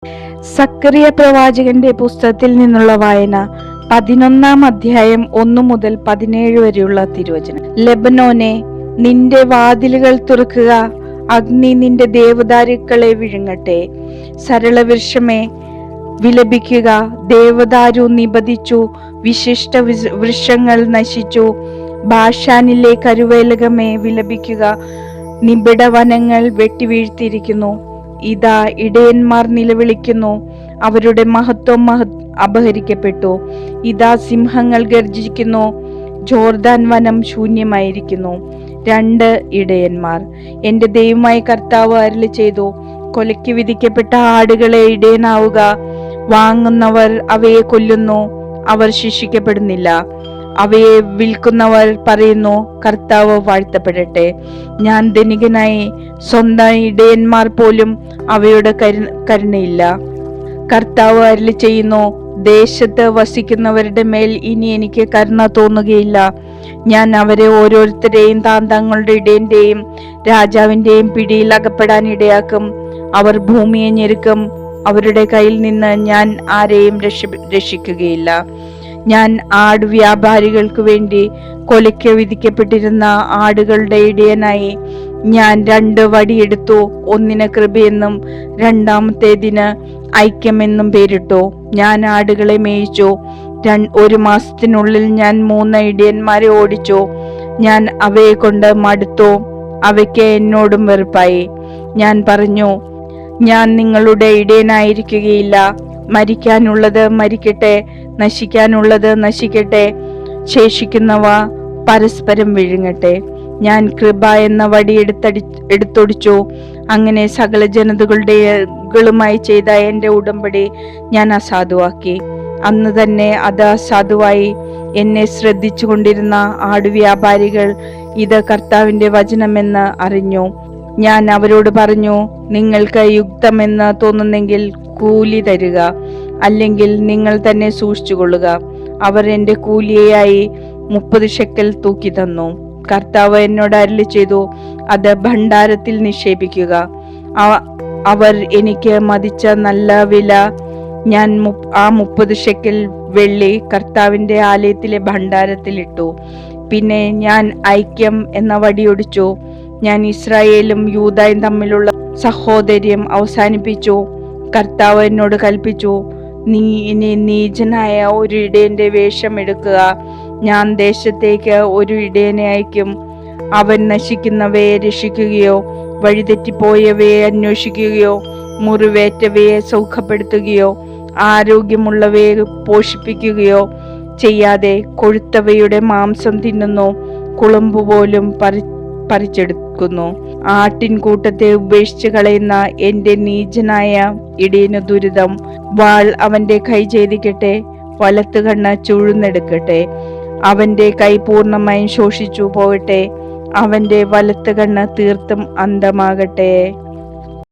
സക്കറിയ പ്രവാചകന്റെ പുസ്തകത്തിൽ നിന്നുള്ള വായന 11-ാം അധ്യായം 1 മുതൽ 17 വരെയുള്ള തിരുവചനം. ലെബനോനെ, നിന്റെ വാതിലുകൾ തുറക്കുക, അഗ്നി നിന്റെ ദേവദാരുക്കളെ വിഴുങ്ങട്ടെ. സരളവൃക്ഷമേ, വിലപിക്കുക, ദേവദാരു നിബദിച്ചു, വിശിഷ്ട വൃക്ഷങ്ങൾ നശിച്ചു. ബാഷാനിലെ കരുവേലകമേ, വിലപിക്കുക, നിബിഡ വനങ്ങൾ വെട്ടിവീഴ്ത്തിയിരിക്കുന്നു. ഇതാ, ഇടയന്മാർ നിലവിളിക്കുന്നു, അവരുടെ മഹത്വം അപഹരിക്കപ്പെട്ടു. ഇതാ, സിംഹങ്ങൾ ഗർജിക്കുന്നു, ജോർദാൻ വനം ശൂന്യമായിരിക്കുന്നു. 2 ഇടയന്മാർ. എന്റെ ദൈവമായ കർത്താവ് അരുളി ചെയ്തു, കൊലയ്ക്ക് വിധിക്കപ്പെട്ട ആടുകളെ ഇടയനാവുക. വാങ്ങുന്നവർ അവയെ കൊല്ലുന്നു, അവർ ശിക്ഷിക്കപ്പെടുന്നില്ല. അവയെ വിൽക്കുന്നവർ പറയുന്നു, കർത്താവ് വാഴ്ത്തപ്പെടട്ടെ. ഞാൻ ധനികനായി, സ്വന്തം ഇടയന്മാർ പോലും അവയുടെ കരുണയില്ല. കർത്താവ് അരുളി ചെയ്യുന്നു, ദേശത്ത് വസിക്കുന്നവരുടെ മേൽ ഇനി എനിക്ക് കരുണ തോന്നുകയില്ല. ഞാൻ അവരെ ഓരോരുത്തരെയും തങ്ങളുടെ ഇടയന്റെയും രാജാവിന്റെയും പിടിയിൽ അകപ്പെടാൻ ഇടയാക്കും. അവർ ഭൂമിയെ ഞെരുക്കും, അവരുടെ കയ്യിൽ നിന്ന് ഞാൻ ആരെയും രക്ഷിക്കുകയില്ല. ഞാൻ ആട് വ്യാപാരികൾക്ക് വേണ്ടി കൊലയ്ക്ക് വിധിക്കപ്പെട്ടിരുന്ന ആടുകളുടെ ഇടയനായി ഞാൻ 2 വടിയെടുത്തു. ഒന്നിന് കൃപയെന്നും രണ്ടാമത്തേതിന് ഐക്യമെന്നും പേരിട്ടു. ഞാൻ ആടുകളെ മേയിച്ചു. 1 മാസത്തിനുള്ളിൽ ഞാൻ 3 ഇടയന്മാരെ ഓടിച്ചു. ഞാൻ അവയെ കൊണ്ട് മടുത്തു, അവയ്ക്ക് എന്നോടും വെറുപ്പായി. ഞാൻ പറഞ്ഞു, ഞാൻ നിങ്ങളുടെ ഇടയനായിരിക്കുകയില്ല. മരിക്കാനുള്ളത് മരിക്കട്ടെ, നശിക്കാനുള്ളത് നശിക്കട്ടെ, ശേഷിക്കുന്നവ പരസ്പരം വിഴുങ്ങട്ടെ. ഞാൻ കൃപ എന്ന വടി എടുത്തൊടിച്ചു. അങ്ങനെ സകല ജനതകളുമായി ചെയ്ത എന്റെ ഉടമ്പടി ഞാൻ അസാധുവാക്കി. അന്ന് തന്നെ അത് അസാധുവായി. എന്നെ ശ്രദ്ധിച്ചു കൊണ്ടിരുന്ന ആടുവ്യാപാരികൾ ഇത് കർത്താവിന്റെ വചനമെന്ന് അറിഞ്ഞു. ഞാൻ അവരോട് പറഞ്ഞു, നിങ്ങൾക്ക് യുക്തമെന്ന് തോന്നുന്നെങ്കിൽ കൂലി തരിക, അല്ലെങ്കിൽ നിങ്ങൾ തന്നെ സൂക്ഷിച്ചുകൊള്ളുക. അവർ എന്റെ കൂലിയായി 30 ഷെക്കൽ തൂക്കി തന്നു. കർത്താവ് എന്നോട് അരുളി ചെയ്തു, അത് ഭണ്ഡാരത്തിൽ നിക്ഷേപിക്കുക. അവർ എനിക്ക് മതിച്ച നല്ല വില. ഞാൻ ആ 30 ഷെക്കൽ വെള്ളി കർത്താവിന്റെ ആലയത്തിലെ ഭണ്ഡാരത്തിൽ ഇട്ടു. പിന്നെ ഞാൻ ഐക്യം എന്ന വടിയൊടിച്ചു. ഞാൻ ഇസ്രായേലും യൂദായും തമ്മിലുള്ള സഹോദര്യം അവസാനിപ്പിച്ചു. കർത്താവ് എന്നോട് കൽപ്പിച്ചു, നീ ഇനി നീചനായ ഒരു ഇടയന്റെ വേഷം എടുക്കുക. ഞാൻ ദേശത്തേക്ക് ഒരു ഇടയനെ അയക്കും. അവൻ നശിക്കുന്നവയെ രക്ഷിക്കുകയോ വഴിതെറ്റിപ്പോയവയെ അന്വേഷിക്കുകയോ മുറിവേറ്റവയെ സൗഖ്യപ്പെടുത്തുകയോ ആരോഗ്യമുള്ളവയെ പോഷിപ്പിക്കുകയോ ചെയ്യാതെ കൊഴുത്തവയുടെ മാംസം തിന്നുന്നു, കുളമ്പുപോലും പറിച്ചെടുക്കുന്നു. ആട്ടിൻകൂട്ടത്തെ ഉപേക്ഷിച്ച് കളയുന്ന എന്റെ നീചനായ ഇടയന് ദുരിതം. വാൾ അവന്റെ കൈ ഛേദിക്കട്ടെ, വലത്ത് കണ്ണ് ചുഴുന്നെടുക്കട്ടെ. അവന്റെ കൈ പൂർണ്ണമായും ശോഷിച്ചു പോകട്ടെ, അവന്റെ വലത്ത് കണ്ണ് തീർത്തും അന്ധമാകട്ടെ.